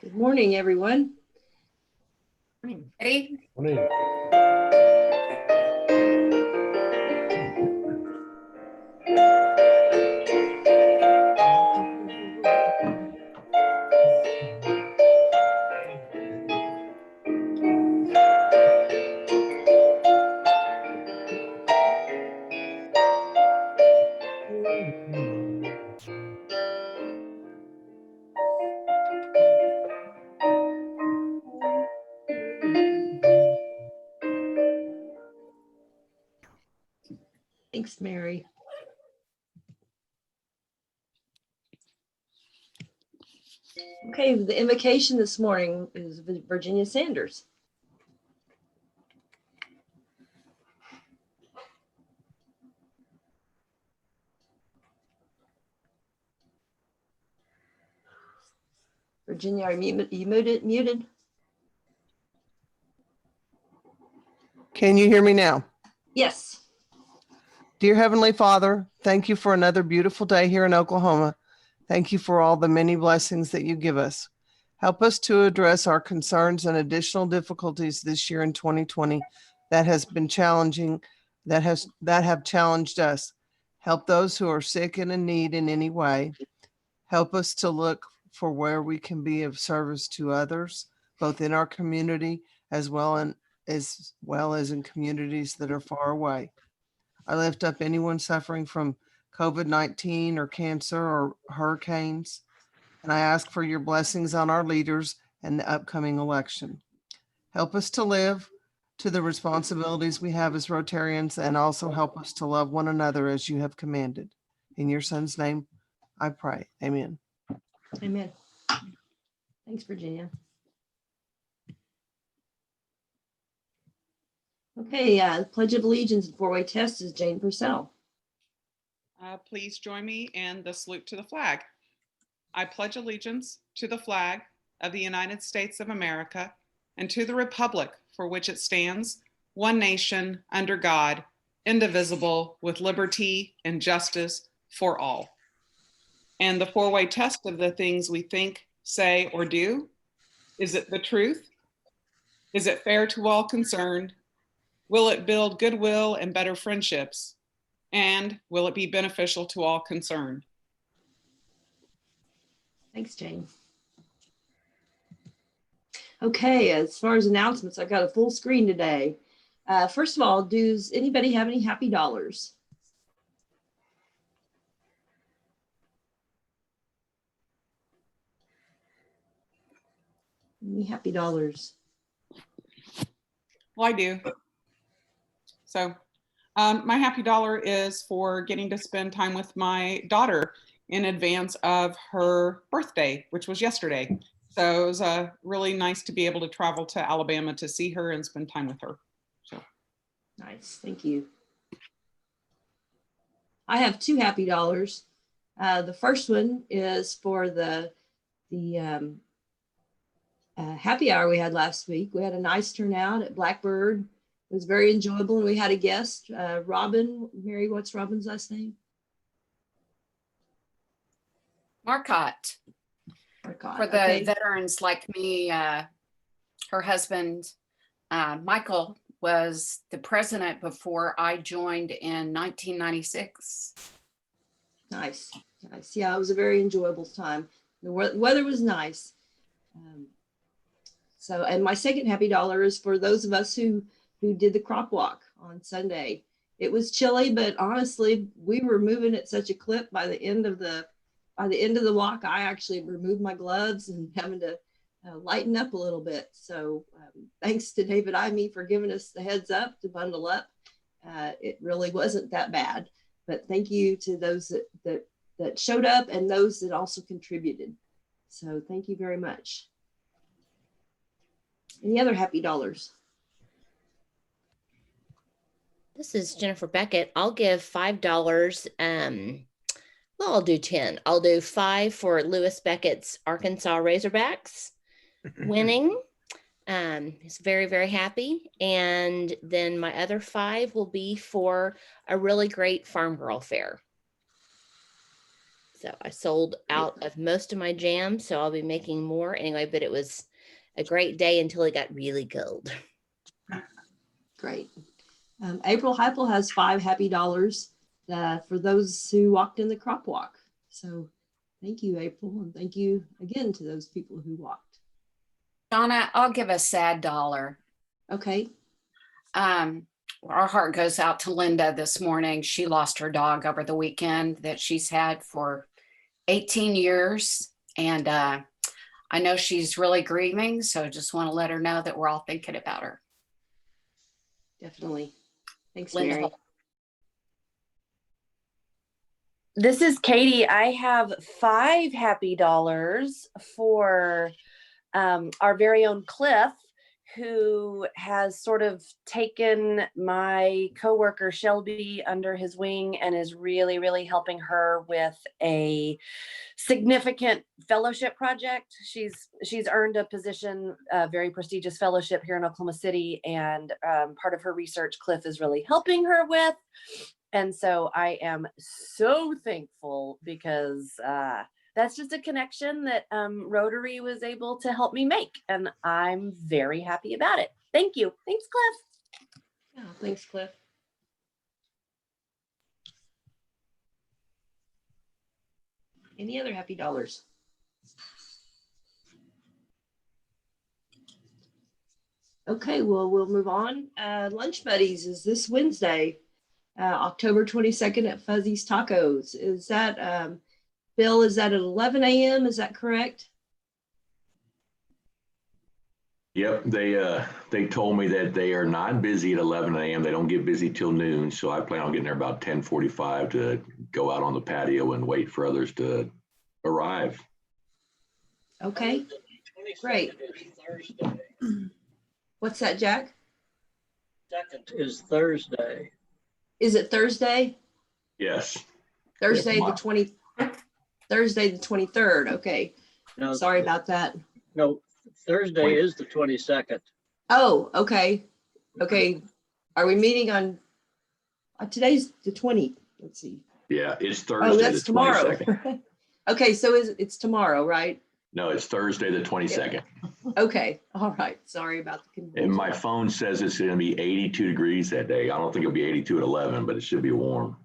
Good morning, everyone. Ready? Morning. Thanks, Mary. Okay, the invocation this morning is Virginia Sanders. Virginia, are you muted? Can you hear me now? Yes. Dear Heavenly Father, thank you for another beautiful day here in Oklahoma. Thank you for all the many blessings that you give us. Help us to address our concerns and additional difficulties this year in 2020 that has been challenging, that have challenged us. Help those who are sick and in need in any way. Help us to look for where we can be of service to others, both in our community as well as in communities that are far away. I lift up anyone suffering from COVID-19 or cancer or hurricanes, and I ask for your blessings on our leaders and the upcoming election. Help us to live to the responsibilities we have as Rotarians, and also help us to love one another as you have commanded. In your son's name, I pray. Amen. Amen. Thanks, Virginia. Okay, the Pledge of Allegiance and four-way test is Jane Purcell. Please join me in the salute to the flag. I pledge allegiance to the flag of the United States of America and to the republic for which it stands, one nation, under God, indivisible, with liberty and justice for all. And the four-way test of the things we think, say, or do. Is it the truth? Is it fair to all concerned? Will it build goodwill and better friendships? And will it be beneficial to all concerned? Thanks, Jane. Okay, as far as announcements, I've got a full screen today. First of all, does anybody have any happy dollars? Any happy dollars? Well, I do. So my happy dollar is for getting to spend time with my daughter in advance of her birthday, which was yesterday. So it was really nice to be able to travel to Alabama to see her and spend time with her. So Nice, thank you. I have two happy dollars. The first one is for the happy hour we had last week. We had a nice turnout at Blackbird. It was very enjoyable, and we had a guest, Robin. Mary, what's Robin's last name? Marcotte. Marcotte. For the okay. veterans like me, her husband, Michael, was the president before I joined in 1996. Nice, nice. Yeah, it was a very enjoyable time. The weather was nice. And my second happy dollar is for those of us who did the crop walk on Sunday. It was chilly, but honestly, we were moving at such a clip. By the end of the walk, I actually removed my gloves and having to lighten up a little bit. So thanks to David Ime for giving us the heads up to bundle up. It really wasn't that bad, but thank you to those that showed up and those that also contributed. So thank you very much. Any other happy dollars? This is Jennifer Beckett. I'll give $5. Well, I'll do 10. I'll do 5 for Lewis Beckett's Arkansas Razorbacks winning. He's very, very happy. And then my other 5 will be for a really great farm girl fair. So I sold out of most of my jam, so I'll be making more anyway, but it was a great day until it got really cold. Great. April Heipel has 5 happy dollars for those who walked in the crop walk. So thank you, April, and thank you again to those people who walked. Donna, I'll give a sad dollar. Okay. Our heart goes out to Linda this morning. She lost her dog over the weekend that she's had for 18 years. And I know she's really grieving. So just want to let her know that we're all thinking about her. Definitely. Thanks, Linda Mary. Holt. This is Katie. I have 5 happy dollars for our very own Cliff, who has sort of taken my coworker Shelby under his wing and is really, really helping her with a significant fellowship project. She's earned a position, a very prestigious fellowship here in Oklahoma City, and part of her research Cliff is really helping her with. And so I am so thankful because that's just a connection that Rotary was able to help me make. And I'm very happy about it. Thank you. Thanks, Cliff. Yeah, thanks, Cliff. Any other happy dollars? Okay, well, we'll move on. Lunch Buddies is this Wednesday, October 22nd at Fuzzy's Tacos. Is that, Bill, is that at 11 a.m.? Is that correct? Yep, they told me that they are not busy at 11 a.m. They don't get busy till noon. So I plan on getting there about 10:45 to go out on the patio and wait for others to arrive. Okay, great. What's that, Jack? Second is Thursday. Is it Thursday? Yes. Thursday Yes, the 20, Thursday the 23rd. Okay, No, sorry about that. No, Thursday is the 22nd. Oh, okay. Okay. Are we meeting on today's the 20th? Let's see. Yeah, it's Thursday. Oh, that's the tomorrow. 22nd. Okay, so it's tomorrow, right? No, it's Thursday, the 22nd. Okay. All right. Sorry about the And confusion. my phone says it's going to be 82 degrees that day. I don't think it'll be 82 at 11, but it should be warm.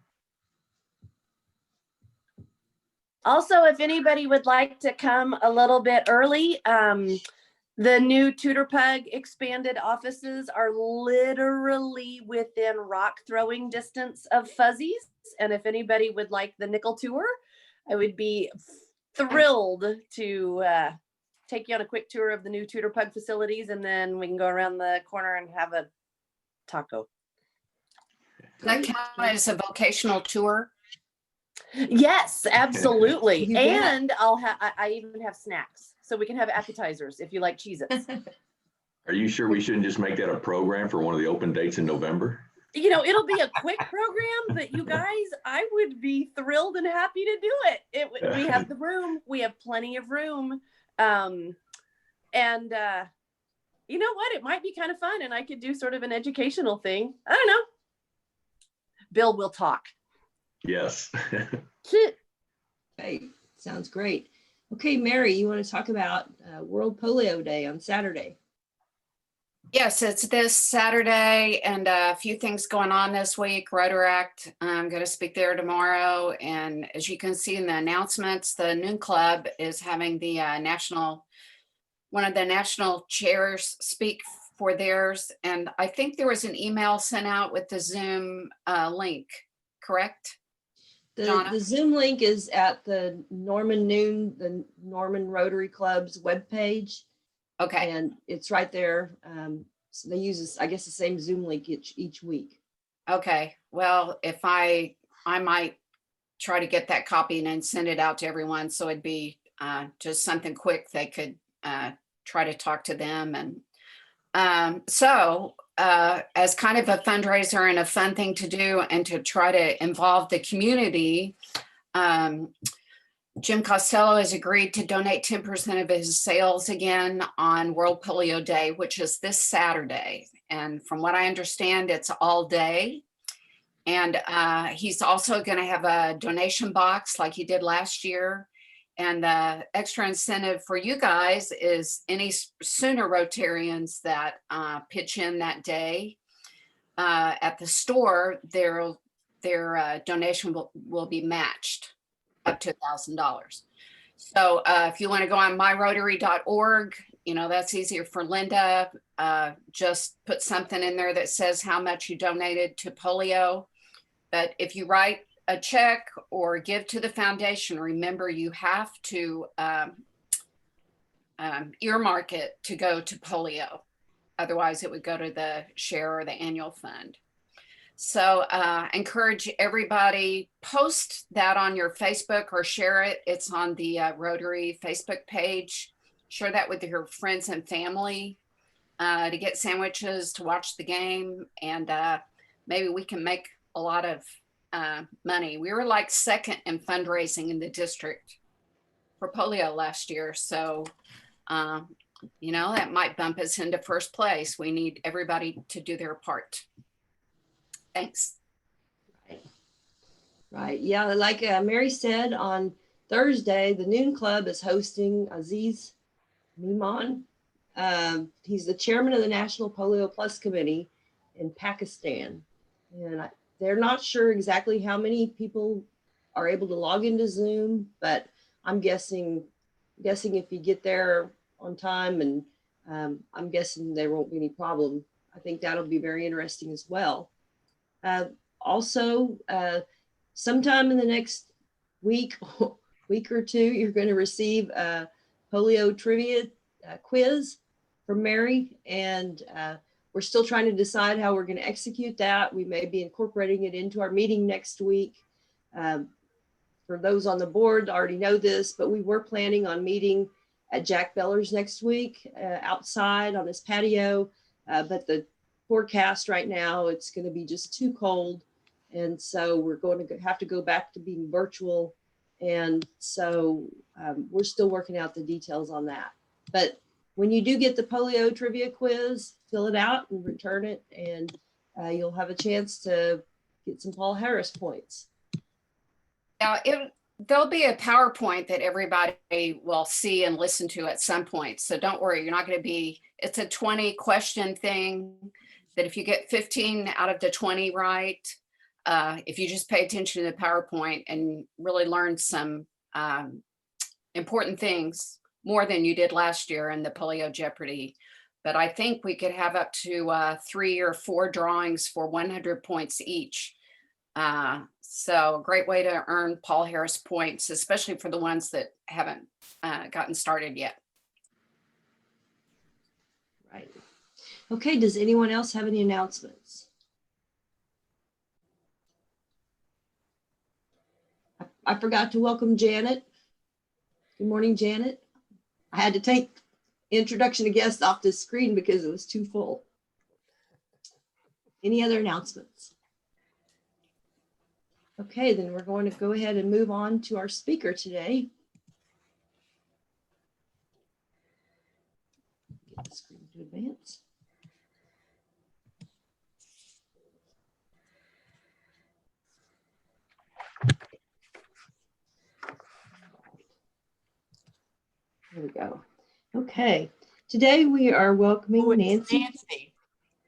Also, if anybody would like to come a little bit early, the new Tutor Pug expanded offices are literally within rock throwing distance of Fuzzy's. And if anybody would like the nickel tour, I would be thrilled to take you on a quick tour of the new Tutor Pug facilities, and then we can go around the corner and have a taco. Does that count as a vocational tour? Yes, absolutely. You bet. And I even have snacks, so we can have appetizers if you like Cheez-Its. Are you sure we shouldn't just make that a program for one of the open dates in November? You know, it'll be a quick program, but you guys, I would be thrilled and happy to do it. We have the room. We have plenty of room. And you know what? It might be kind of fun, and I could do sort of an educational thing. I don't know. Bill will talk. Yes. Okay, sounds great. Okay, Mary, you want to talk about World Polio Day on Saturday? Yes, it's this Saturday and a few things going on this week. Rotaract, I'm going to speak there tomorrow. And as you can see in the announcements, the Noon Club is having the one of the national chairs speak for theirs. And I think there was an email sent out with the Zoom link, correct? Donna? The Zoom link is at the the Norman Rotary Club's webpage. Okay. And it's right there. So they use, I guess, the same Zoom link each week. Okay. Well, if I might try to get that copy and then send it out to everyone. So it'd be just something quick. They could try to talk to them. And so as kind of a fundraiser and a fun thing to do and to try to involve the community, Jim Costello has agreed to donate 10% of his sales again on World Polio Day, which is this Saturday. And from what I understand, it's all day. And he's also going to have a donation box like he did last year. And the extra incentive for you guys is any Sooner Rotarians that pitch in that day at the store, their donation will be matched up to $1,000. So if you want to go on myrotary.org, that's easier for Linda. Just put something in there that says how much you donated to polio. But if you write a check or give to the foundation, remember you have to earmark it to go to polio. Otherwise, it would go to the share or the annual fund. So encourage everybody, post that on your Facebook or share it. It's on the Rotary Facebook page. Share that with your friends and family to get sandwiches, to watch the game, and maybe we can make a lot of money. We were like second in fundraising in the district for polio last year. So, that might bump us into first place. We need everybody to do their part. Thanks. Right. Yeah. Like Mary said, on Thursday, the Noon Club is hosting Aziz Mimon. He's the chairman of the National Polio Plus Committee in Pakistan. And they're not sure exactly how many people are able to log into Zoom, but I'm guessing if you get there on time, and I'm guessing there won't be any problem. I think that'll be very interesting as well. Also, sometime in the next week or two, you're going to receive a polio trivia quiz from Mary, and we're still trying to decide how we're going to execute that. We may be incorporating it into our meeting next week. For those on the board already know this, but we were planning on meeting at Jack Beller's next week outside on this patio, but the forecast right now, it's going to be just too cold. And so we're going to have to go back to being virtual. And so we're still working out the details on that. But when you do get the polio trivia quiz, fill it out and return it, and you'll have a chance to get some Paul Harris points. Now, there'll be a PowerPoint that everybody will see and listen to at some point. So don't worry, you're not going to be, it's a 20 question thing that if you get 15 out of the 20 right, if you just pay attention to the PowerPoint and really learn some important things, more than you did last year in the Polio Jeopardy. But I think we could have up to 3 or 4 drawings for 100 points each. So a great way to earn Paul Harris points, especially for the ones that haven't gotten started yet. Right. Okay, does anyone else have any announcements? I forgot to welcome Janet. Good morning, Janet. I had to take introduction to guests off the screen because it was too full. Any other announcements? Okay, then we're going to go ahead and move on to our speaker today. Get the screen to advance. There we go. Okay, today we are welcoming Nancy. Nancy.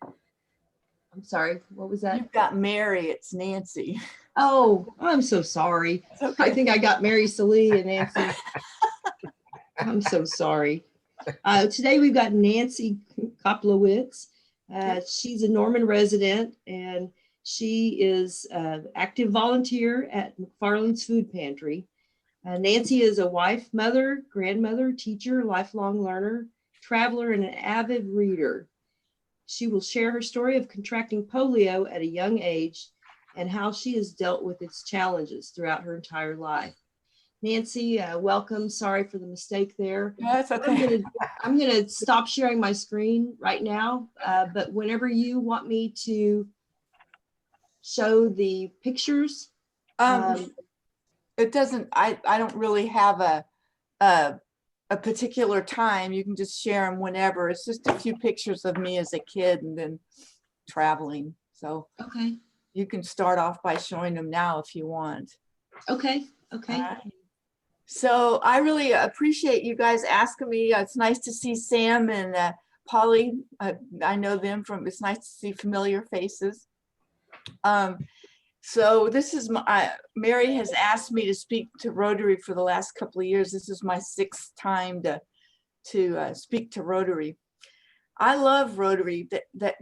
I'm sorry, what was that? You've got Mary, it's Nancy. Oh, I'm so sorry. Okay. I think I got Mary Salee and Nancy. I'm so sorry. Today we've got Nancy Koplowitz. She's a Norman resident, and she is an active volunteer at McFarland's Food Pantry. Nancy is a wife, mother, grandmother, teacher, lifelong learner, traveler, and an avid reader. She will share her story of contracting polio at a young age and how she has dealt with its challenges throughout her entire life. Nancy, welcome. Sorry for the mistake there. That's okay. I'm gonna stop sharing my screen right now, but whenever you want me to show the pictures. It doesn't, I don't really have a particular time. You can just share them whenever. It's just a few pictures of me as a kid and then traveling. So okay. you can start off by showing them now if you want. Okay, okay. All right. So I really appreciate you guys asking me. It's nice to see Sam and Polly. I know them from, it's nice to see familiar faces. So this is my, Mary has asked me to speak to Rotary for the last couple of years. This is my 6th time to speak to Rotary. I love Rotary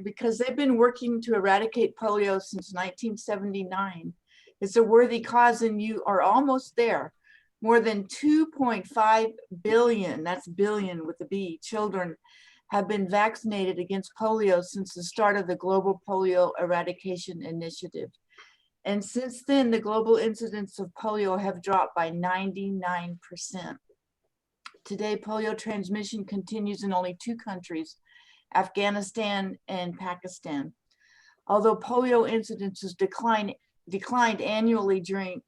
because they've been working to eradicate polio since 1979. It's a worthy cause and you are almost there. More than 2.5 billion, that's billion with a B, children have been vaccinated against polio since the start of the Global Polio Eradication Initiative. And since then, the global incidence of polio have dropped by 99%. Today, polio transmission continues in only 2 countries, Afghanistan and Pakistan. Although polio incidences declined annually during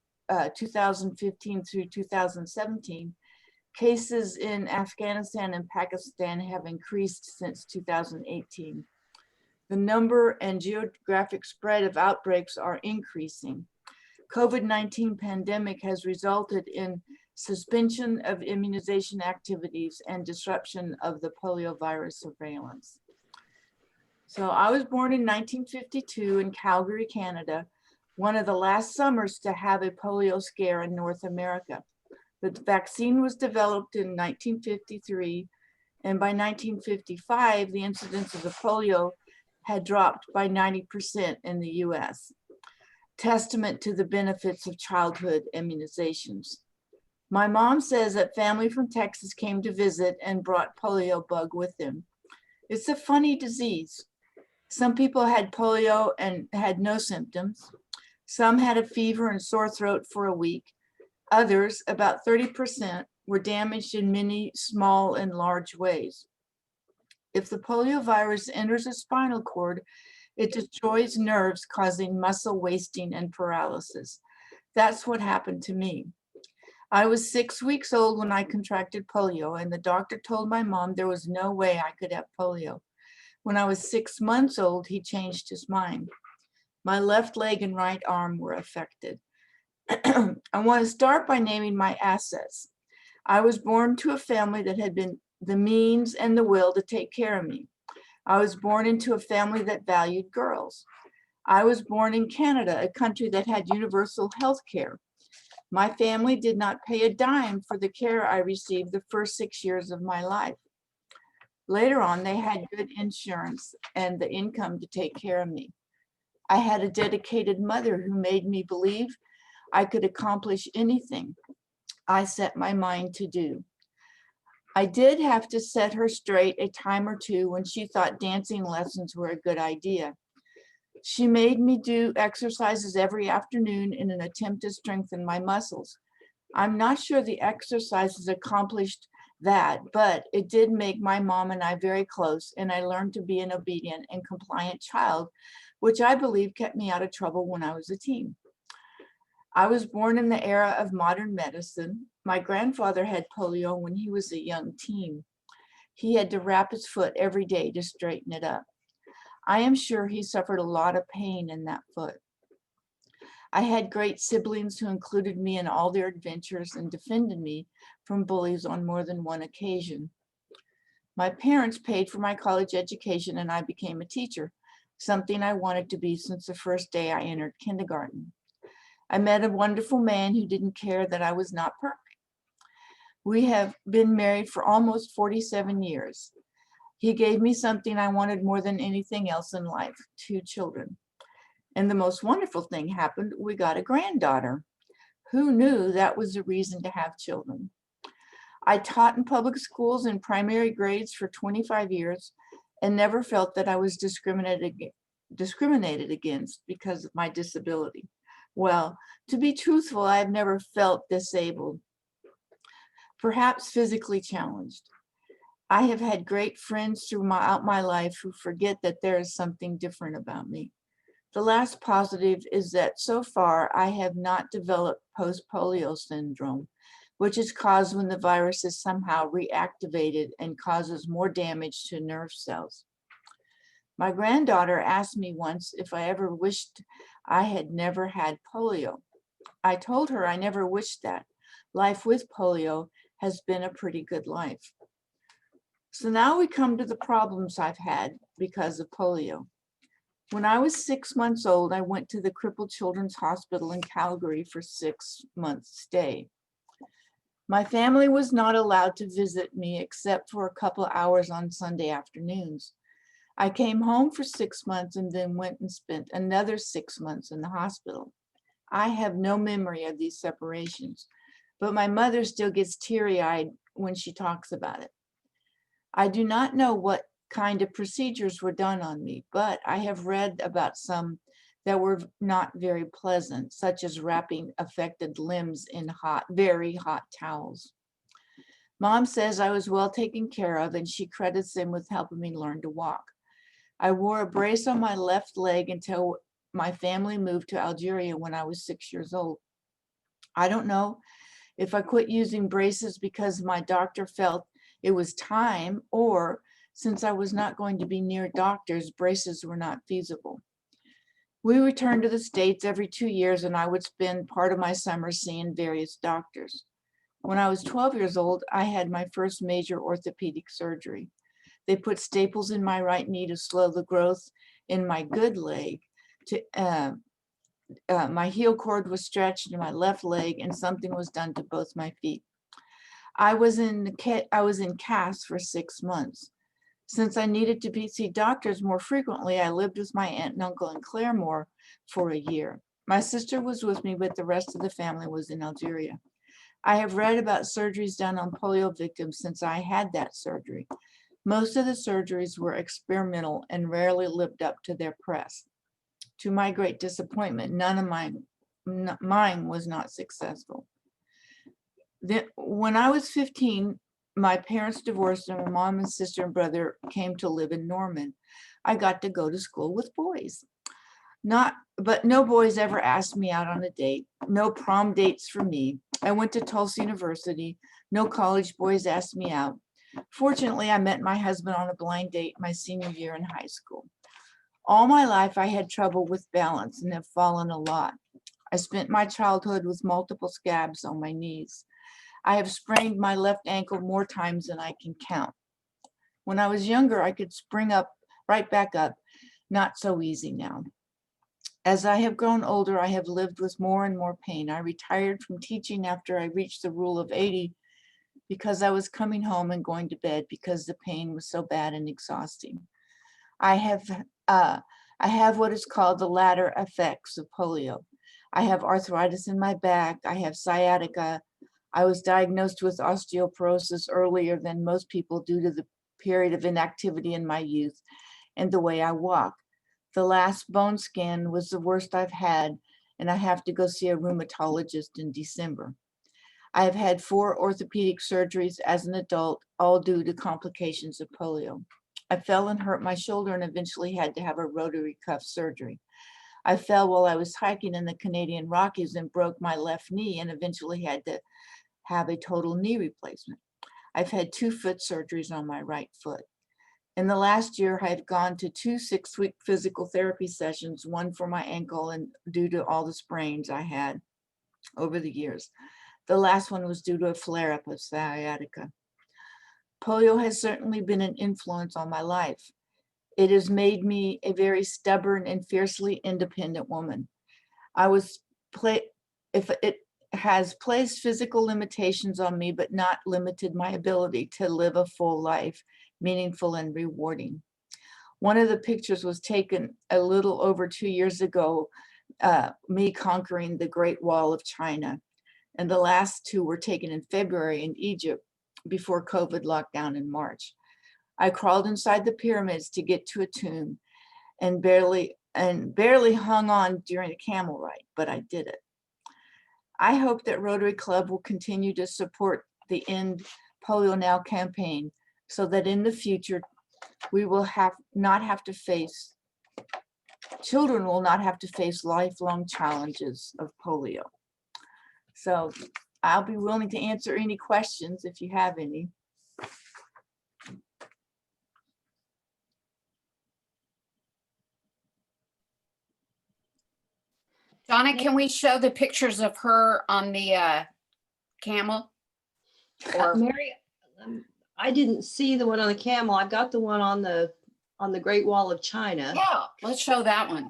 2015 through 2017, cases in Afghanistan and Pakistan have increased since 2018. The number and geographic spread of outbreaks are increasing. COVID-19 pandemic has resulted in suspension of immunization activities and disruption of the polio virus surveillance. So I was born in 1952 in Calgary, Canada, one of the last summers to have a polio scare in North America. The vaccine was developed in 1953, and by 1955, the incidence of the polio had dropped by 90% in the US, testament to the benefits of childhood immunizations. My mom says that family from Texas came to visit and brought polio bug with them. It's a funny disease. Some people had polio and had no symptoms. Some had a fever and sore throat for a week. Others, about 30%, were damaged in many small and large ways. If the polio virus enters the spinal cord, it destroys nerves, causing muscle wasting and paralysis. That's what happened to me. I was 6 weeks old when I contracted polio, and the doctor told my mom there was no way I could have polio. When I was 6 months old, he changed his mind. My left leg and right arm were affected. I want to start by naming my assets. I was born to a family that had been the means and the will to take care of me. I was born into a family that valued girls. I was born in Canada, a country that had universal health care. My family did not pay a dime for the care I received the first 6 years of my life. Later on, they had good insurance and the income to take care of me. I had a dedicated mother who made me believe I could accomplish anything I set my mind to do. I did have to set her straight a time or two when she thought dancing lessons were a good idea. She made me do exercises every afternoon in an attempt to strengthen my muscles. I'm not sure the exercises accomplished that, but it did make my mom and I very close, and I learned to be an obedient and compliant child, which I believe kept me out of trouble when I was a teen. I was born in the era of modern medicine. My grandfather had polio when he was a young teen. He had to wrap his foot every day to straighten it up. I am sure he suffered a lot of pain in that foot. I had great siblings who included me in all their adventures and defended me from bullies on more than one occasion. My parents paid for my college education and I became a teacher, something I wanted to be since the first day I entered kindergarten. I met a wonderful man who didn't care that I was not perfect. We have been married for almost 47 years. He gave me something I wanted more than anything else in life, 2 children. And the most wonderful thing happened, we got a granddaughter. Who knew that was the reason to have children? I taught in public schools in primary grades for 25 years and never felt that I was discriminated against because of my disability. Well, to be truthful, I've never felt disabled, perhaps physically challenged. I have had great friends throughout my life who forget that there is something different about me. The last positive is that so far I have not developed post-polio syndrome, which is caused when the virus is somehow reactivated and causes more damage to nerve cells. My granddaughter asked me once if I ever wished I had never had polio. I told her I never wished that. Life with polio has been a pretty good life. So now we come to the problems I've had because of polio. When I was 6 months old, I went to the Crippled Children's Hospital in Calgary for 6 months stay. My family was not allowed to visit me except for a couple of hours on Sunday afternoons. I came home for 6 months and then went and spent another 6 months in the hospital. I have no memory of these separations, but my mother still gets teary-eyed when she talks about it. I do not know what kind of procedures were done on me, but I have read about some that were not very pleasant, such as wrapping affected limbs in very hot towels. Mom says I was well taken care of, and she credits them with helping me learn to walk. I wore a brace on my left leg until my family moved to Algeria when I was 6 years old. I don't know if I quit using braces because my doctor felt it was time, or since I was not going to be near doctors, braces were not feasible. We returned to the States every 2 years, and I would spend part of my summer seeing various doctors. When I was 12 years old, I had my first major orthopedic surgery. They put staples in my right knee to slow the growth in my good leg. My heel cord was stretched in my left leg, and something was done to both my feet. I was in casts for 6 months. Since I needed to see doctors more frequently, I lived with my aunt and uncle in Claremore for a year. My sister was with me, but the rest of the family was in Algeria. I have read about surgeries done on polio victims since I had that surgery. Most of the surgeries were experimental and rarely lived up to their press. To my great disappointment, none of mine was not successful. When I was 15, my parents divorced and my mom and sister and brother came to live in Norman. I got to go to school with boys. But no boys ever asked me out on a date. No prom dates for me. I went to Tulsa University. No college boys asked me out. Fortunately, I met my husband on a blind date my senior year in high school. All my life, I had trouble with balance and have fallen a lot. I spent my childhood with multiple scabs on my knees. I have sprained my left ankle more times than I can count. When I was younger, I could spring up, right back up. Not so easy now. As I have grown older, I have lived with more and more pain. I retired from teaching after I reached the rule of 80 because I was coming home and going to bed because the pain was so bad and exhausting. I have what is called the latter effects of polio. I have arthritis in my back. I have sciatica. I was diagnosed with osteoporosis earlier than most people due to the period of inactivity in my youth and the way I walk. The last bone scan was the worst I've had, and I have to go see a rheumatologist in December. I have had 4 orthopedic surgeries as an adult, all due to complications of polio. I fell and hurt my shoulder and eventually had to have a rotary cuff surgery. I fell while I was hiking in the Canadian Rockies and broke my left knee and eventually had to have a total knee replacement. I've had 2 foot surgeries on my right foot. In the last year, I've gone to 2 6-week physical therapy sessions, one for my ankle and due to all the sprains I had over the years. The last one was due to a flare-up of sciatica. Polio has certainly been an influence on my life. It has made me a very stubborn and fiercely independent woman. It has placed physical limitations on me, but not limited my ability to live a full life, meaningful and rewarding. One of the pictures was taken a little over 2 years ago, me conquering the Great Wall of China. And the last 2 were taken in February in Egypt before COVID lockdown in March. I crawled inside the pyramids to get to a tomb and barely hung on during a camel ride, but I did it. I hope that Rotary Club will continue to support the End Polio Now campaign so that in the future we will children will not have to face lifelong challenges of polio. So I'll be willing to answer any questions if you have any. Donna, can we show the pictures of her on the camel? Or Mary, I didn't see the one on the camel. I've got the one on the Great Wall of China. yeah, let's show that one.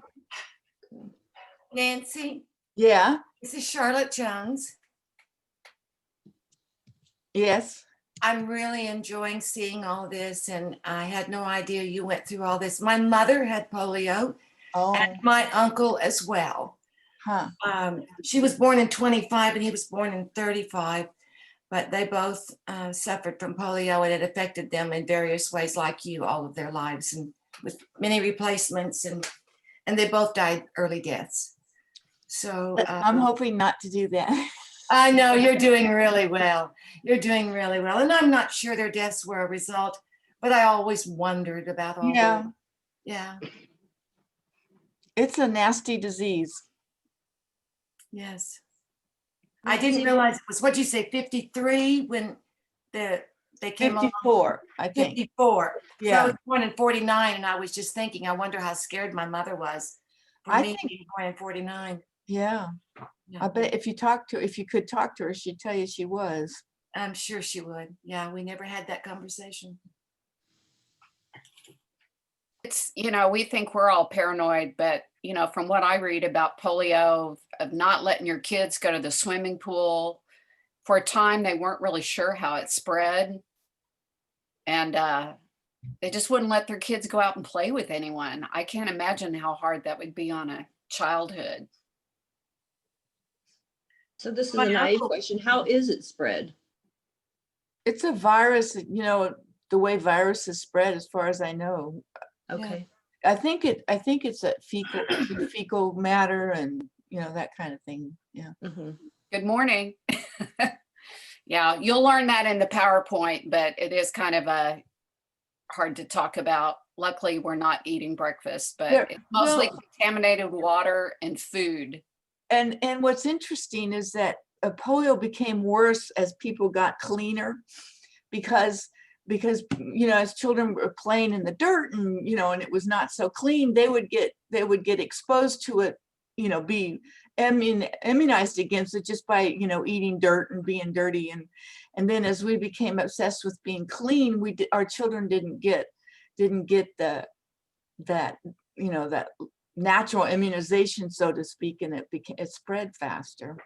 Nancy, Yeah, this is Charlotte Jones. yes. I'm really enjoying seeing all this, and I had no idea you went through all this. My mother had polio, Oh, and my uncle as well. huh. She was born in 25 and he was born in 35, but they both suffered from polio, and it affected them in various ways like you all of their lives, and with many replacements, and they both died early deaths. So I'm hoping not to do that. I know you're doing really well. You're doing really well. And I'm not sure their deaths were a result, but I always wondered about all Yeah, that. Yeah, it's a nasty disease. yes. I didn't realize it was, what'd you say, 53 when they came along? 54, I think. 54. So I Yeah, was born in 49, and I was just thinking, I wonder how scared my mother was for I me think- being born in 49. yeah. Yeah. I bet if you could talk to her, she'd tell you she was. I'm sure she would. Yeah, we never had that conversation. It's, we think we're all paranoid, but, from what I read about polio, of not letting your kids go to the swimming pool, for a time, they weren't really sure how it spread. And they just wouldn't let their kids go out and play with anyone. I can't imagine how hard that would be on a childhood. So this is My a naive uncle- question. How is it spread? It's a virus, the way viruses spread, as far as I know. Okay. I think it's a fecal matter and, that kind of thing. Yeah. Mhm. Good morning. Yeah, you'll learn that in the PowerPoint, but it is kind of hard to talk about. Luckily, we're not eating breakfast, but There- it's mostly well- contaminated water and food. And what's interesting is that polio became worse as people got cleaner, because as children were playing in the dirt and and it was not so clean, they would get exposed to it, be immunized against it just by eating dirt and being dirty, and then as we became obsessed with being clean, our children didn't get that natural immunization, so to speak, and it spread faster.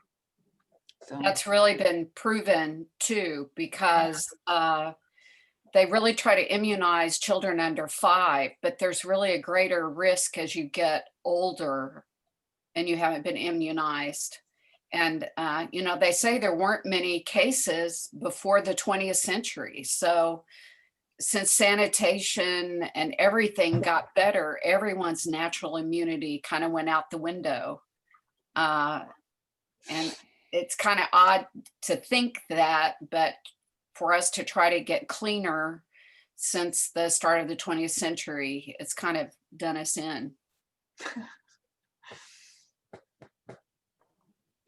So That's really been proven too, because they really try to immunize children under 5, but there's really a greater risk as you get older and you haven't been immunized. And, they say there weren't many cases before the 20th century. So since sanitation and everything got better, everyone's natural immunity kind of went out the window. And it's kind of odd to think that, but for us to try to get cleaner since the start of the 20th century, it's kind of done us in.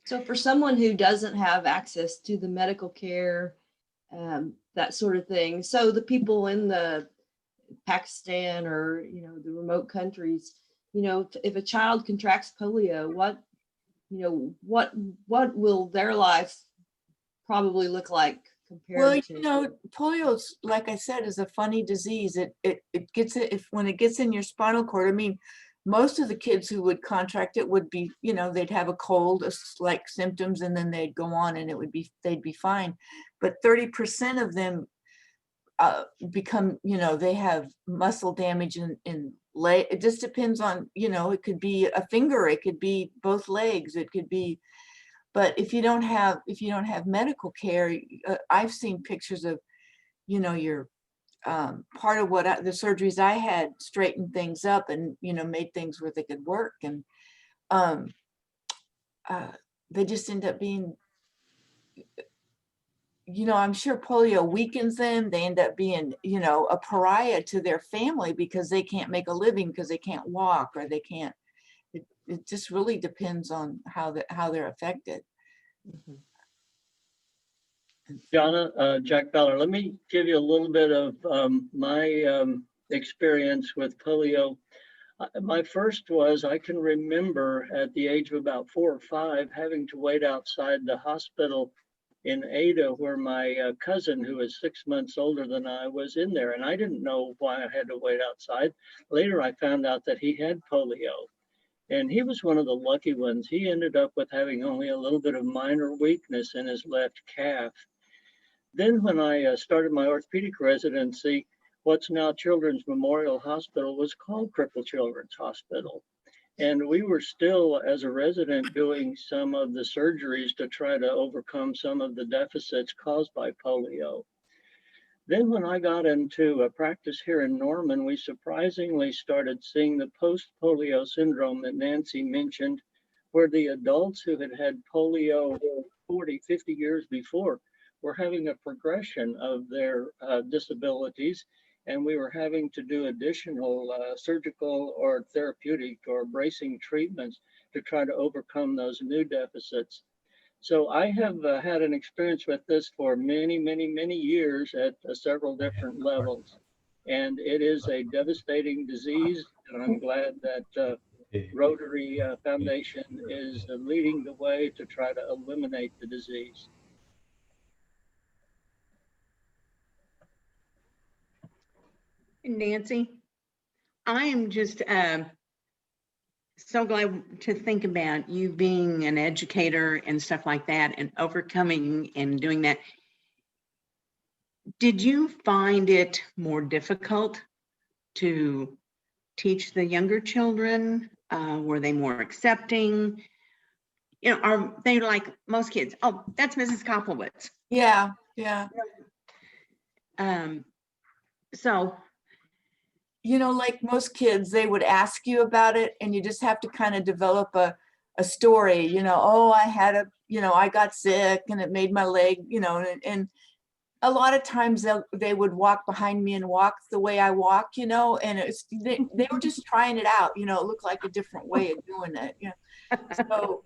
So for someone who doesn't have access to the medical care, that sort of thing, so the people in the Pakistan or the remote countries, if a child contracts polio, what will their life probably look like well, compared to? polio's, like I said, is a funny disease. When it gets in your spinal cord, I mean, most of the kids who would contract it would be, they'd have a cold, like symptoms, and then they'd go on and they'd be fine. But 30% of them become, they have muscle damage in leg. It just depends on, it could be a finger, it could be both legs, it could be. But if you don't have medical care, I've seen pictures of, your part of the surgeries I had straightened things up and made things where they could work, and they just end up being, I'm sure polio weakens them. They end up being a pariah to their family because they can't make a living, because they can't walk, or they can't. It just really depends on how they're affected. Mhm. Jonna, Jack Feller, let me give you a little bit of my experience with polio. My first was, I can remember at the age of about 4 or 5, having to wait outside the hospital in Ada, where my cousin, who is 6 months older than I, was in there. And I didn't know why I had to wait outside. Later, I found out that he had polio. And he was one of the lucky ones. He ended up with having only a little bit of minor weakness in his left calf. Then when I started my orthopedic residency, what's now Children's Memorial Hospital was called Crippled Children's Hospital. And we were still, as a resident, doing some of the surgeries to try to overcome some of the deficits caused by polio. Then when I got into a practice here in Norman, we surprisingly started seeing the post-polio syndrome that Nancy mentioned, where the adults who had had polio 40, 50 years before were having a progression of their disabilities, and we were having to do additional surgical or therapeutic or bracing treatments to try to overcome those new deficits. So I have had an experience with this for many, many, many years at several different levels. And it is a devastating disease. And I'm glad that Rotary Foundation is leading the way to try to eliminate the disease. Nancy, I am just so glad to think about you being an educator and stuff like that and overcoming and doing that. Did you find it more difficult to teach the younger children? Were they more accepting? You know, are they like most kids? Oh, that's Mrs. Koplowitz. Yeah, yeah. So, you know, like most kids, they would ask you about it and you just have to kind of develop a story, you know, oh, I had a, you know, I got sick and it made my leg, you know, and a lot of times they would walk behind me and walk the way I walk, you know, and it's, they were just trying it out, you know, it looked like a different way of doing it, you know. So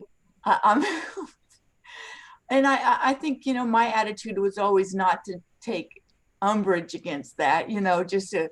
and I think, you know, my attitude was always not to take umbrage against that, you know, just to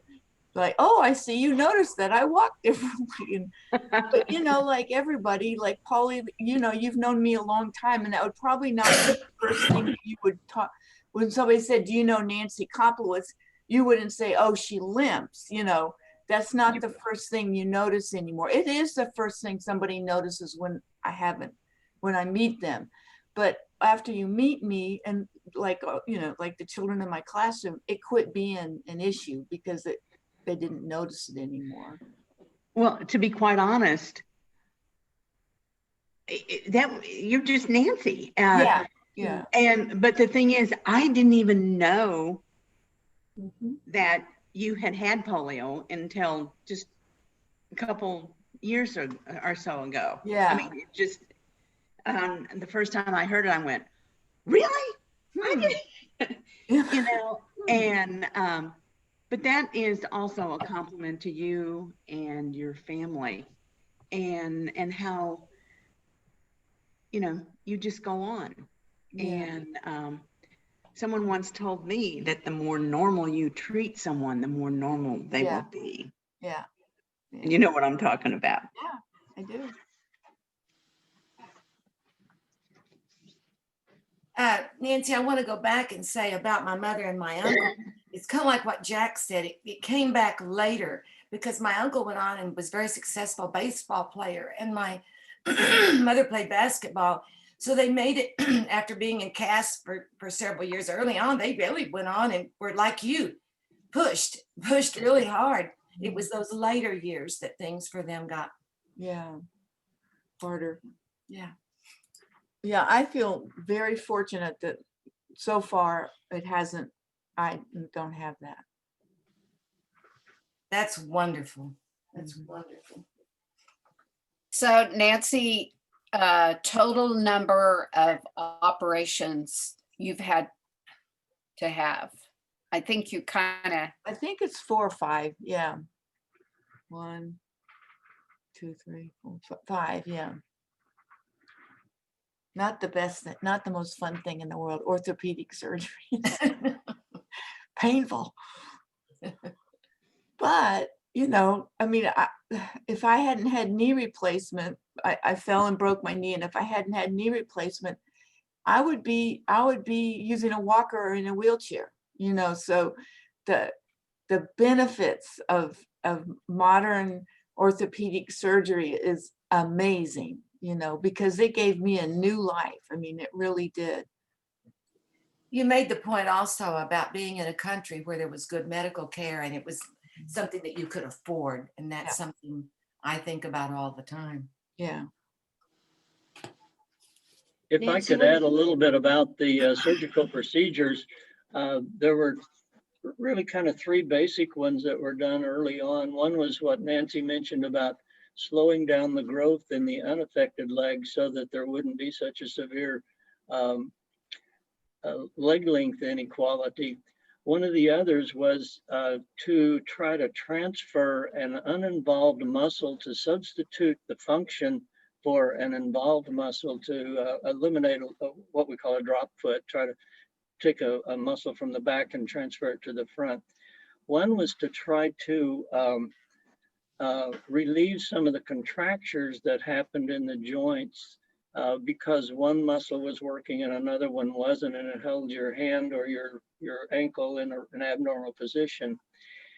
like, oh, I see you noticed that I walk differently. But, you know, like everybody, like Polly, you know, you've known me a long time, and that would probably not be the first thing that you would talk. When somebody said, do you know Nancy Koplowitz? You wouldn't say, oh, she limps, you know. That's not the first thing you notice anymore. It is the first thing somebody notices when I meet them. But after you meet me and like, you know, like the children in my classroom, it quit being an issue because they didn't notice it anymore. well, to be quite honest, that you're just Nancy. Yeah. But the thing is, I didn't even know that you had polio until just a couple years or so ago. Yeah. I mean, it just the first time I heard it, I went, really? I didn't, you know, and but that is also a compliment to you and your family and how, you know, you just go on. Yeah. And someone once told me that the more normal you treat someone, the more normal they will be. Yeah. And you know what I'm talking about. Yeah, I do. Nancy, I want to go back and say about my mother and my uncle. It's kind of like what Jack said. It came back later because my uncle went on and was a very successful baseball player, and my mother played basketball. So they made it after being in cast for several years. Early on, they really went on and were like you, pushed really hard. It was those later years that things for them got harder. Yeah. Yeah, I feel very fortunate that so far I don't have that. That's wonderful. That's wonderful. So Nancy, total number of operations you've had to have. I think you I think it's 4 or 5. Yeah. 1, 2, 3, 4, 5. Yeah. Not the best, not the most fun thing in the world. Orthopedic surgery. Painful. But you know, I mean, if I hadn't had knee replacement, I fell and broke my knee. And if I hadn't had knee replacement, I would be using a walker or in a wheelchair, you know. So the benefits of modern orthopedic surgery is amazing, you know, because it gave me a new life. I mean, it really did. You made the point also about being in a country where there was good medical care and it was something that you could afford. And that's something I think about all the time. Yeah. If I Nancy, could add a little bit about the surgical procedures, there were really kind of three basic ones that were done early on. One was what Nancy mentioned about slowing down the growth in the unaffected leg so that there wouldn't be such a severe leg length inequality. One of the others was to try to transfer an uninvolved muscle to substitute the function for an involved muscle to eliminate what we call a drop foot, try to take a muscle from the back and transfer it to the front. One was to try to relieve some of the contractures that happened in the joints because one muscle was working and another one wasn't, and it held your hand or your ankle in an abnormal position.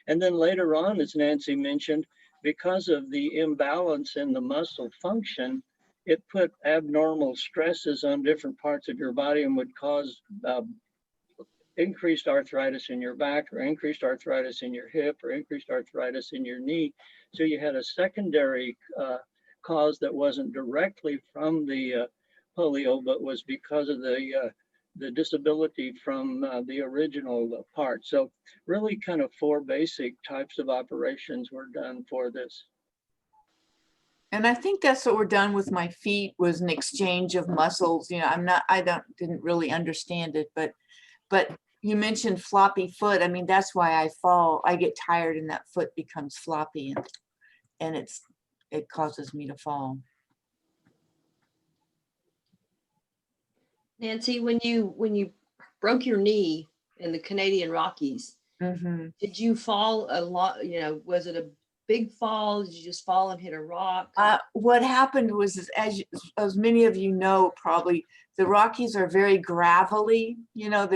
And then later on, as Nancy mentioned, because of the imbalance in the muscle function, it put abnormal stresses on different parts of your body and would cause increased arthritis in your back or increased arthritis in your hip or increased arthritis in your knee. So you had a secondary cause that wasn't directly from the polio, but was because of the disability from the original part. So really kind of four basic types of operations were done for this. And I think that's what we're done with my feet, was an exchange of muscles. You know, didn't really understand it, but you mentioned floppy foot. I mean, that's why I fall. I get tired and that foot becomes floppy, and it causes me to fall. Nancy, when you broke your knee in the Canadian Rockies, did you fall a lot? You know, was it a big fall? Did you just fall and hit a rock? What happened was, as many of you know, probably the Rockies are very gravelly. You know,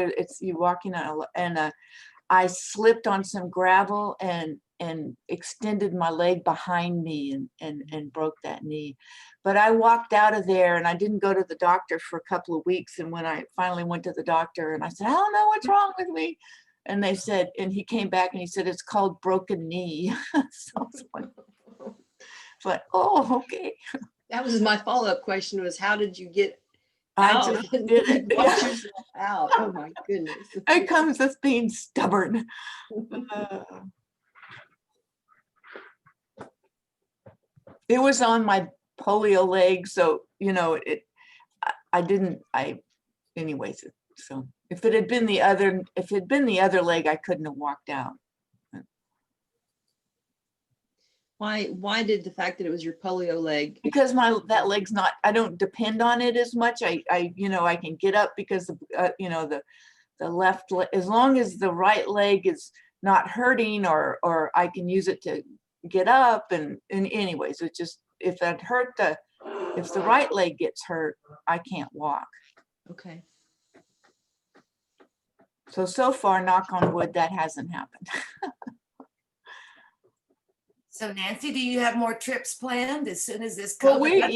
you're walking on and I slipped on some gravel and extended my leg behind me and broke that knee. But I walked out of there and I didn't go to the doctor for a couple of weeks. And when I finally went to the doctor and I said, I don't know what's wrong with me. And they said, and he came back and he said, it's called broken knee. So it's like, oh, okay. That was my follow-up question, was how did you get I out? just did it. Walk yourself out. Oh my goodness. It comes with being stubborn. It was on my polio leg, so you know anyways. So if it had been the other leg, I couldn't have walked out. Why did the fact that it was your polio leg? Because that leg's not, I don't depend on it as much. I can get up because the left leg, as long as the right leg is not hurting or I can use it to get up and anyways, it just, if the right leg gets hurt, I can't walk. Okay. So far, knock on wood, that hasn't happened. So Nancy, do you have more trips planned as soon as this Well, COVID?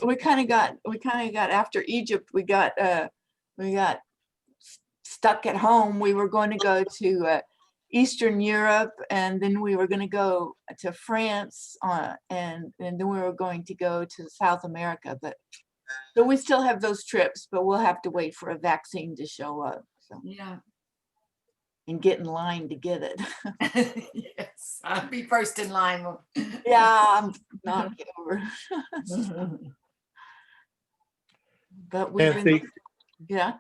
we kind of got after Egypt, we got stuck at home. We were going to go to Eastern Europe, and then we were going to go to France, and then we were going to go to South America. But so we still have those trips, but we'll have to wait for a vaccine to show up. So yeah, and get in line to get it. Yes, I'll be first in line. Yeah, I'm not over. But we've been, yeah.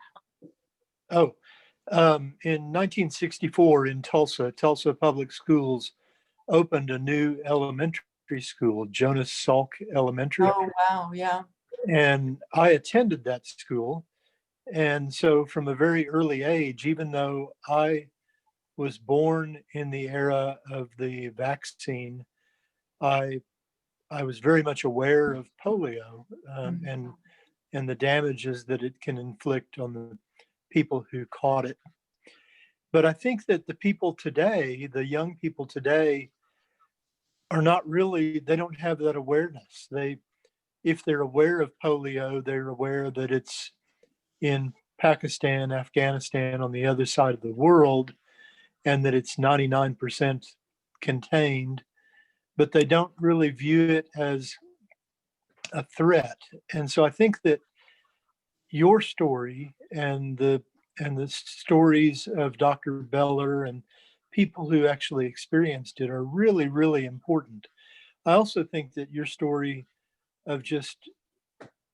Oh, in 1964 in Tulsa Public Schools opened a new elementary school, Jonas Salk Elementary. Oh, wow, yeah. And I attended that school. And so from a very early age, even though I was born in the era of the vaccine, I was very much aware of polio and the damages that it can inflict on the people who caught it. But I think that the people today, the young people today, are not really, they don't have that awareness. If they're aware of polio, they're aware that it's in Pakistan, Afghanistan, on the other side of the world, and that it's 99% contained, but they don't really view it as a threat. And so I think that your story and the stories of Dr. Beller and people who actually experienced it are really, really important. I also think that your story of just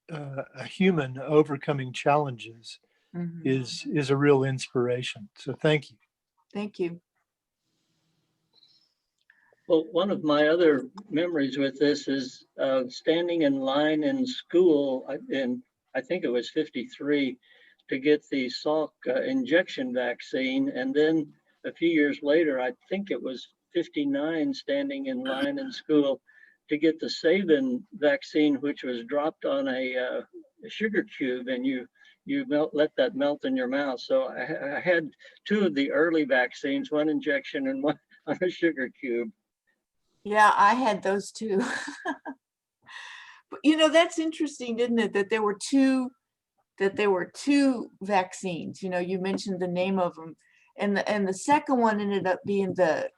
a human overcoming challenges is a real inspiration. So thank you. Thank you. Well, one of my other memories with this is standing in line in school I think it was 53 to get the Salk injection vaccine. And then a few years later, I think it was 59 standing in line in school to get the Sabin vaccine, which was dropped on a sugar cube, and you let that melt in your mouth. So I had two of the early vaccines, one injection and one on a sugar cube. Yeah, I had those too. But you know, that's interesting, isn't it? That there were two vaccines. You know, you mentioned the name of them, and the second one ended up being the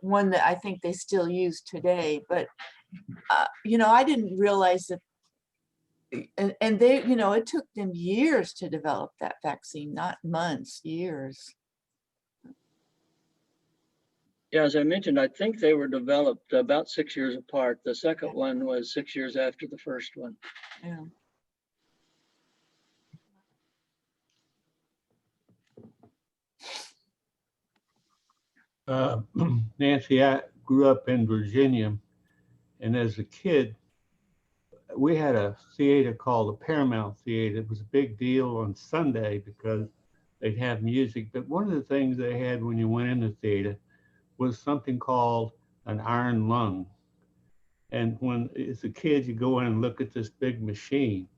one that I think they still use today. But you know, I didn't realize that, and they, you know, it took them years to develop that vaccine, not months, years. Yeah, as I mentioned, I think they were developed about 6 years apart. The second one was 6 years after the first one. Yeah. Nancy, I grew up in Virginia, and as a kid, we had a theater called the Paramount Theater. It was a big deal on Sunday because they'd have music. But one of the things they had when you went in the theater was something called an iron lung. And when, as a kid, you go in and look at this big machine.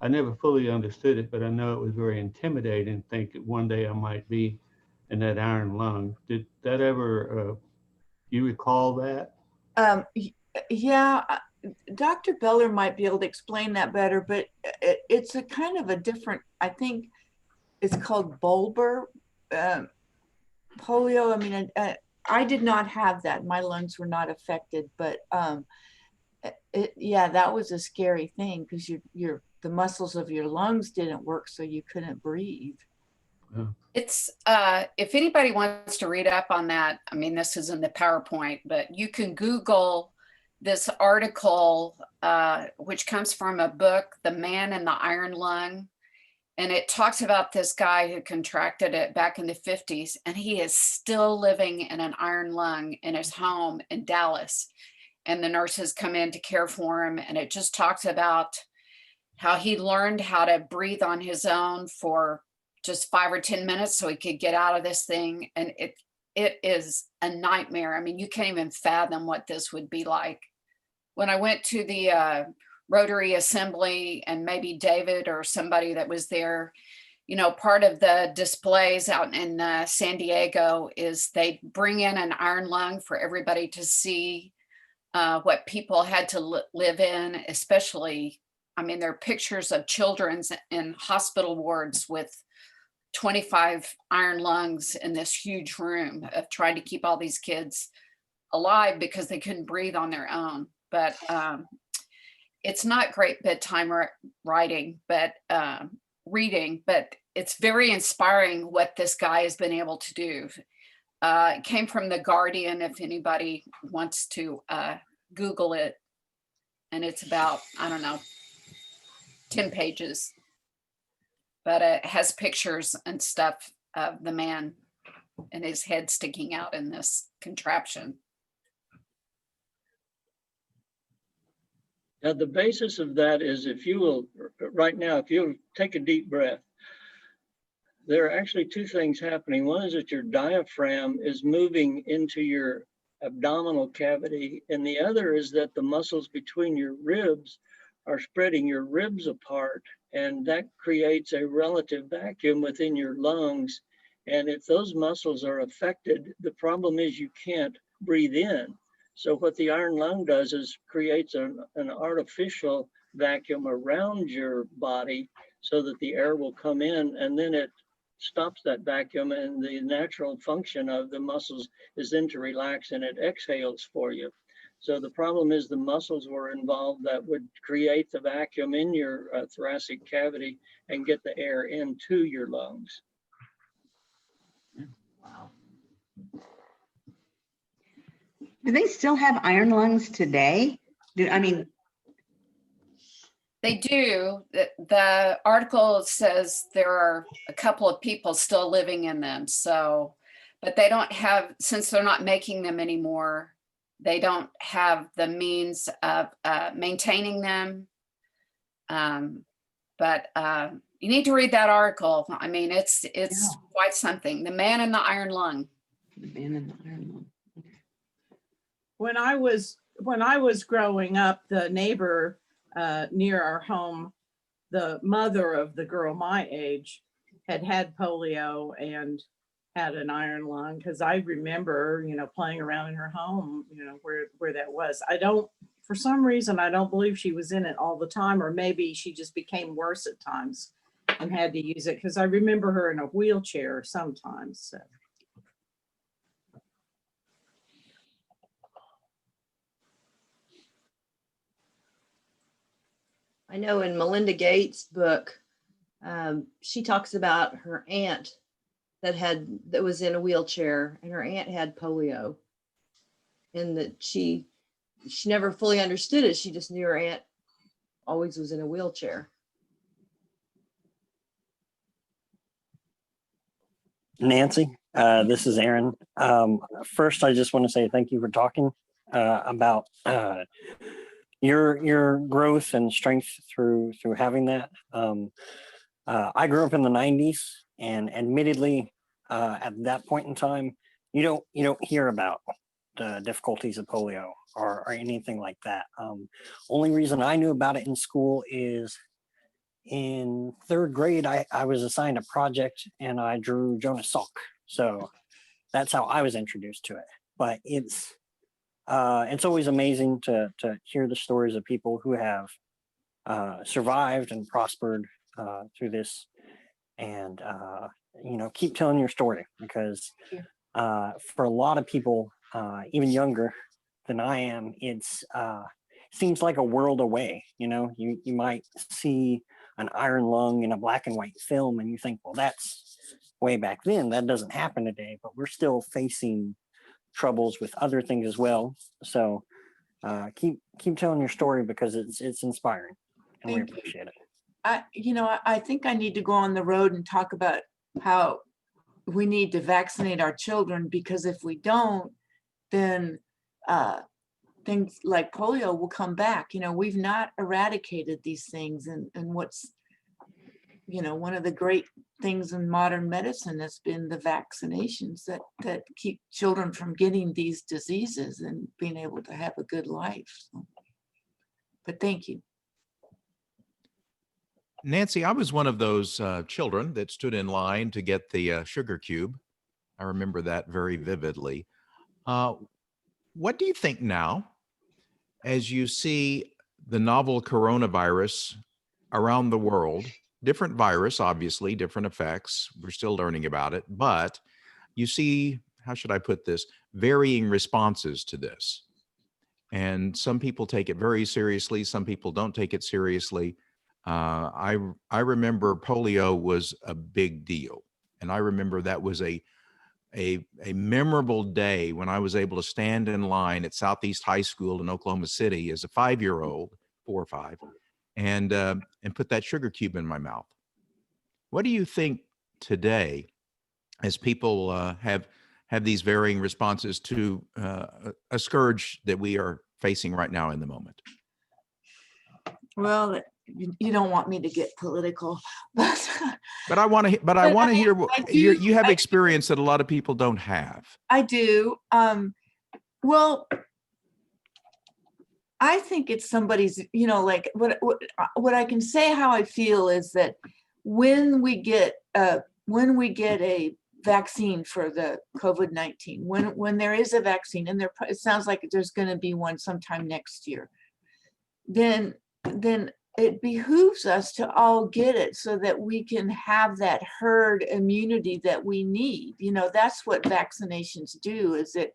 I never fully understood it, but I know it was very intimidating. Think that one day I might be in that iron lung. Did that ever, you recall that? Yeah, Dr. Beller might be able to explain that better, but it's a kind of a different, I think it's called bulbar polio. I mean, I did not have that. My lungs were not affected, but yeah, that was a scary thing because the muscles of your lungs didn't work, so you couldn't breathe. It's if anybody wants to read up on that, I mean, this is in the PowerPoint, but you can Google this article, which comes from a book, The Man in the Iron Lung. And it talks about this guy who contracted it back in the 50s, and he is still living in an iron lung in his home in Dallas. And the nurses come in to care for him. And it just talks about how he learned how to breathe on his own for just 5 or 10 minutes so he could get out of this thing. And it is a nightmare. I mean, you can't even fathom what this would be like. When I went to the Rotary Assembly, and maybe David or somebody that was there, you know, part of the displays out in San Diego is they bring in an iron lung for everybody to see what people had to live in, especially, I mean, there are pictures of children in hospital wards with 25 iron lungs in this huge room of trying to keep all these kids alive because they couldn't breathe on their own. But it's not great bedtime writing, but reading, but it's very inspiring what this guy has been able to do. It came from The Guardian, if anybody wants to Google it. And it's about, I don't know, 10 pages. But it has pictures and stuff of the man and his head sticking out in this contraption. Now, the basis of that is if you will, right now, if you'll take a deep breath, there are actually two things happening. One is that your diaphragm is moving into your abdominal cavity, and the other is that the muscles between your ribs are spreading your ribs apart, and that creates a relative vacuum within your lungs. And if those muscles are affected, the problem is you can't breathe in. So what the iron lung does is creates an artificial vacuum around your body so that the air will come in, and then it stops that vacuum, and the natural function of the muscles is then to relax, and it exhales for you. So the problem is the muscles were involved that would create the vacuum in your thoracic cavity and get the air into your lungs. Wow. Do they still have iron lungs today? They do. The article says there are a couple of people still living in them. So, but they don't have, since they're not making them anymore, they don't have the means of maintaining them. But you need to read that article. I mean, it's quite something. The man in the iron lung. The man in the iron lung. When I was growing up, the neighbor near our home, the mother of the girl my age had polio and had an iron lung, because I remember, playing around in her home, where that was. For some reason, I don't believe she was in it all the time, or maybe she just became worse at times and had to use it, because I remember her in a wheelchair sometimes. So. I know in Melinda Gates' book, she talks about her aunt that was in a wheelchair, and her aunt had polio, and that she never fully understood it. She just knew her aunt always was in a wheelchair. Nancy, this is Aaron. First, I just want to say thank you for talking about your growth and strength through having that. I grew up in the 90s, and admittedly, at that point in time, you don't hear about the difficulties of polio or anything like that. Only reason I knew about it in school is in third grade, I was assigned a project and I drew Jonas Salk. So that's how I was introduced to it. But it's always amazing to hear the stories of people who have survived and prospered through this, and keep telling your story, because for a lot of people, even younger than I am, it's seems like a world away. You might see an iron lung in a black and white film and you think, well, that's way back then. That doesn't happen today, but we're still facing troubles with other things as well. So keep telling your story, because it's inspiring, and we appreciate it. I think I need to go on the road and talk about how we need to vaccinate our children, because if we don't, then things like polio will come back. We've not eradicated these things, and what's one of the great things in modern medicine has been the vaccinations that keep children from getting these diseases and being able to have a good life. But thank you. Nancy, I was one of those children that stood in line to get the sugar cube. I remember that very vividly. What do you think now, as you see the novel coronavirus around the world? Different virus, obviously, different effects. We're still learning about it, but you see, how should I put this, varying responses to this. And some people take it very seriously. Some people don't take it seriously. I remember polio was a big deal. And I remember that was a memorable day when I was able to stand in line at Southeast High School in Oklahoma City as a 5-year-old, 4 or 5, and put that sugar cube in my mouth. What do you think today, as people have these varying responses to a scourge that we are facing right now in the moment? Well, you don't want me to get political, but But I want to. But I But want to hear I what do- you have I- experience that a lot of people don't have. I do. Well, I think it's somebody's, like what I can say how I feel is that when we get a vaccine for the COVID-19, when there is a vaccine, and it sounds like there's going to be one sometime next year, then it behooves us to all get it so that we can have that herd immunity that we need. That's what vaccinations do, is that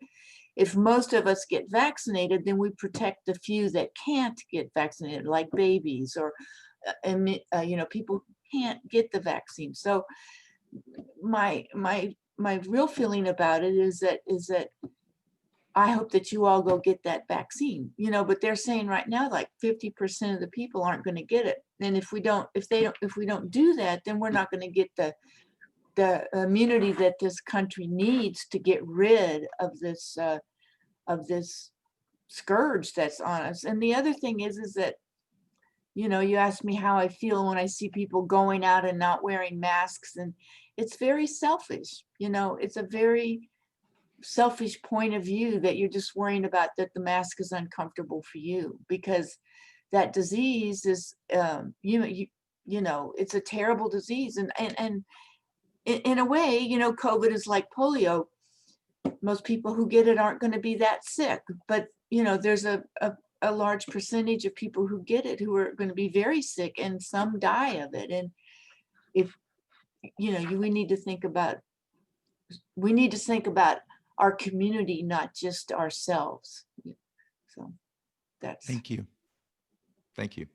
if most of us get vaccinated, then we protect the few that can't get vaccinated, like babies or people who can't get the vaccine. So my real feeling about it is that I hope that you all go get that vaccine, but they're saying right now, like 50% of the people aren't going to get it. And if we don't do that, then we're not going to get the immunity that this country needs to get rid of this scourge that's on us. And the other thing is that, you asked me how I feel when I see people going out and not wearing masks, and it's very selfish. It's a very selfish point of view that you're just worrying about that the mask is uncomfortable for you, because that disease is it's a terrible disease, and in a way, COVID is like polio. Most people who get it aren't going to be that sick, but there's a large percentage of people who get it who are going to be very sick, and some die of it. And if we need to think about our community, not just ourselves. So that's. Thank you. Thank you.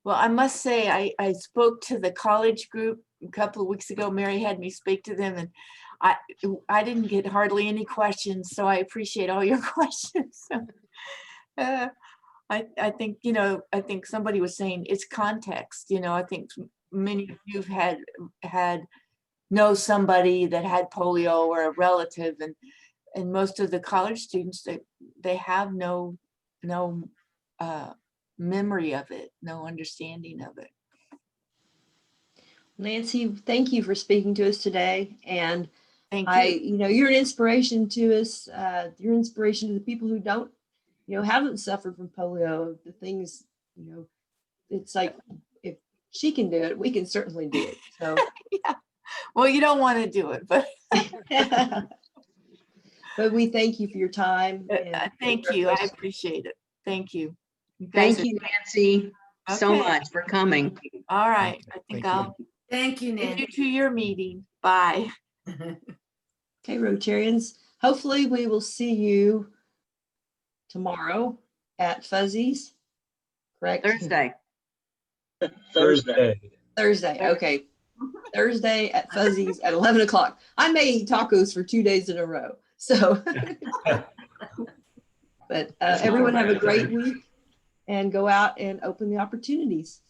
Well, I must say, I spoke to the college group a couple of weeks ago. Mary had me speak to them, and I didn't get hardly any questions, so I appreciate all your questions. I think, I think somebody was saying it's context. I think many of you have know somebody that had polio or a relative, and most of the college students, they have no memory of it, no understanding of it. Nancy, thank you for speaking to us today. And Thank you. You're an inspiration to us. You're an inspiration to the people who don't, haven't suffered from polio. The things, it's like, if she can do it, we can certainly do it. So, yeah. Well, you don't want to do it, but. But we thank you for your time. Thank you. I appreciate it. Thank you. Thank you, Nancy, so much for coming. All right. I think I'll Thank you, leave Nancy. you to your meeting. Bye. Okay, Rotarians, hopefully we will see you tomorrow at Fuzzy's, correct? Thursday. Okay. Thursday at Fuzzy's at 11 o'clock. I may eat tacos for 2 days in a row. So, but everyone have a great week and go out and open the opportunities.